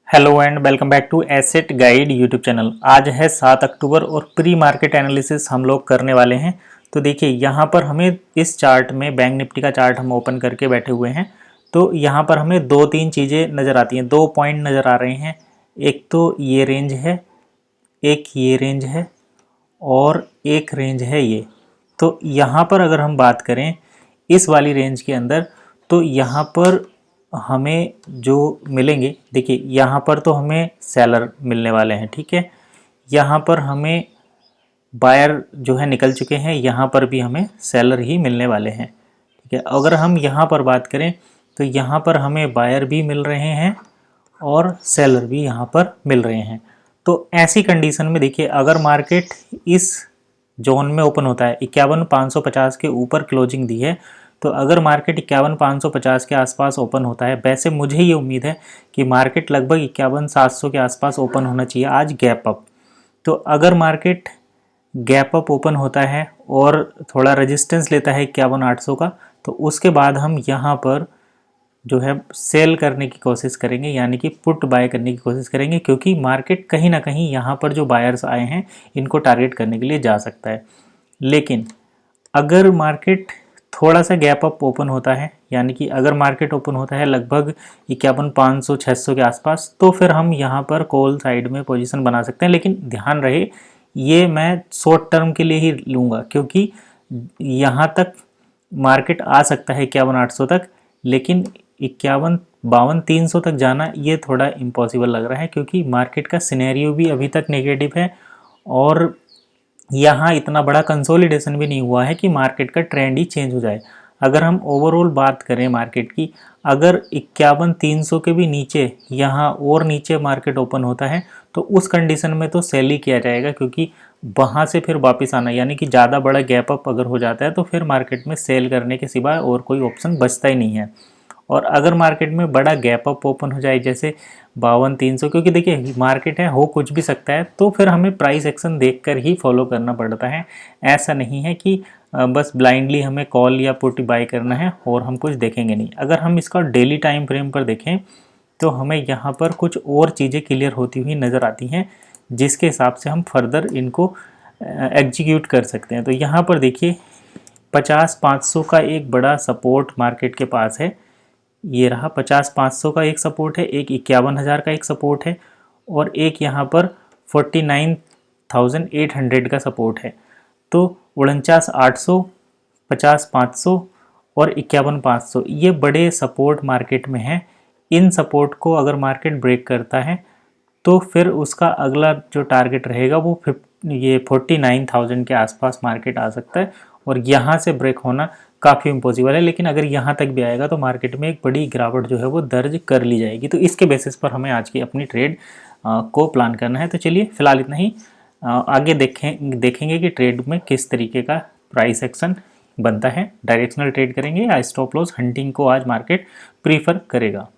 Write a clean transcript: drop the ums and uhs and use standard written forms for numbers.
Hello and welcome back to asset guide YouTube channel. आज है 7 अक्टूबर और प्री मार्केट एनालिसिस हम लोग करने वाले हैं। तो देखिए यहाँ पर हमें इस चार्ट में बैंक निफ्टी का चार्ट हम ओपन करके बैठे हुए हैं। तो यहाँ पर हमें दो तीन चीज़ें नज़र आती हैं, दो पॉइंट नज़र आ रहे हैं। एक तो ये रेंज है, एक ये रेंज है और एक रेंज है ये। तो यहाँ पर अगर हम बात करें इस वाली रेंज के अंदर, तो यहाँ पर हमें जो मिलेंगे, देखिए यहाँ पर तो हमें सेलर मिलने वाले हैं, ठीक है। यहाँ पर हमें बायर जो है निकल चुके हैं, यहाँ पर भी हमें सेलर ही मिलने वाले हैं, ठीक है। अगर हम यहाँ पर बात करें तो यहाँ पर हमें बायर भी मिल रहे हैं और सेलर भी यहाँ पर मिल रहे हैं। तो ऐसी कंडीशन में देखिए अगर मार्केट इस जोन में ओपन होता है, 51,550 के ऊपर क्लोजिंग दी है, तो अगर मार्केट 51,550 के आसपास ओपन होता है, वैसे मुझे ये उम्मीद है कि मार्केट लगभग 51,700 के आसपास ओपन होना चाहिए आज गैप अप। तो अगर मार्केट गैप अप ओपन होता है और थोड़ा रेजिस्टेंस लेता है 51,800 का, तो उसके बाद हम यहाँ पर जो है सेल करने की कोशिश करेंगे, यानी कि पुट बाय करने की कोशिश करेंगे, क्योंकि मार्केट कहीं ना कहीं यहाँ पर जो बायर्स आए हैं इनको टारगेट करने के लिए जा सकता है। लेकिन अगर मार्केट थोड़ा सा गैप अप ओपन होता है, यानी कि अगर मार्केट ओपन होता है लगभग 51,500-600 के आसपास, तो फिर हम यहाँ पर कॉल साइड में पोजीशन बना सकते हैं। लेकिन ध्यान रहे ये मैं शॉर्ट टर्म के लिए ही लूँगा, क्योंकि यहाँ तक मार्केट आ सकता है 51,800 तक, लेकिन 51,52,300 तक जाना ये थोड़ा इम्पॉसिबल लग रहा है, क्योंकि मार्केट का सिनेरियो भी अभी तक नेगेटिव है और यहाँ इतना बड़ा कंसोलिडेशन भी नहीं हुआ है कि मार्केट का ट्रेंड ही चेंज हो जाए। अगर हम ओवरऑल बात करें मार्केट की, अगर 51,300 के भी नीचे यहाँ और नीचे मार्केट ओपन होता है, तो उस कंडीशन में तो सेल ही किया जाएगा, क्योंकि वहाँ से फिर वापस आना, यानी कि ज़्यादा बड़ा गैप अप अगर हो जाता है तो फिर मार्केट में सेल करने के सिवाय और कोई ऑप्शन बचता ही नहीं है। और अगर मार्केट में बड़ा गैप अप ओपन हो जाए जैसे 52,300, क्योंकि देखिए मार्केट है, हो कुछ भी सकता है, तो फिर हमें प्राइस एक्शन देखकर ही फॉलो करना पड़ता है। ऐसा नहीं है कि बस ब्लाइंडली हमें कॉल या पुट बाय करना है और हम कुछ देखेंगे नहीं। अगर हम इसका डेली टाइम फ्रेम पर देखें तो हमें यहाँ पर कुछ और चीज़ें क्लियर होती हुई नज़र आती हैं, जिसके हिसाब से हम फर्दर इनको एग्जीक्यूट कर सकते हैं। तो यहाँ पर देखिए 50,500 का एक बड़ा सपोर्ट मार्केट के पास है, ये रहा 50,500 का एक सपोर्ट है, एक 51,000 का एक सपोर्ट है और एक यहाँ पर 49,800 का सपोर्ट है। तो 49,800, 50,500 और 51,500 ये बड़े सपोर्ट मार्केट में हैं। इन सपोर्ट को अगर मार्केट ब्रेक करता है तो फिर उसका अगला जो टारगेट रहेगा वो 49,000 के आसपास मार्केट आ सकता है, और यहाँ से ब्रेक होना काफ़ी इम्पॉसिबल है। लेकिन अगर यहाँ तक भी आएगा तो मार्केट में एक बड़ी गिरावट जो है वो दर्ज कर ली जाएगी। तो इसके बेसिस पर हमें आज की अपनी ट्रेड को प्लान करना है। तो चलिए फिलहाल इतना ही, आगे देखेंगे कि ट्रेड में किस तरीके का प्राइस एक्शन बनता है। डायरेक्शनल ट्रेड करेंगे या स्टॉप लॉस हंटिंग को आज मार्केट प्रीफर करेगा।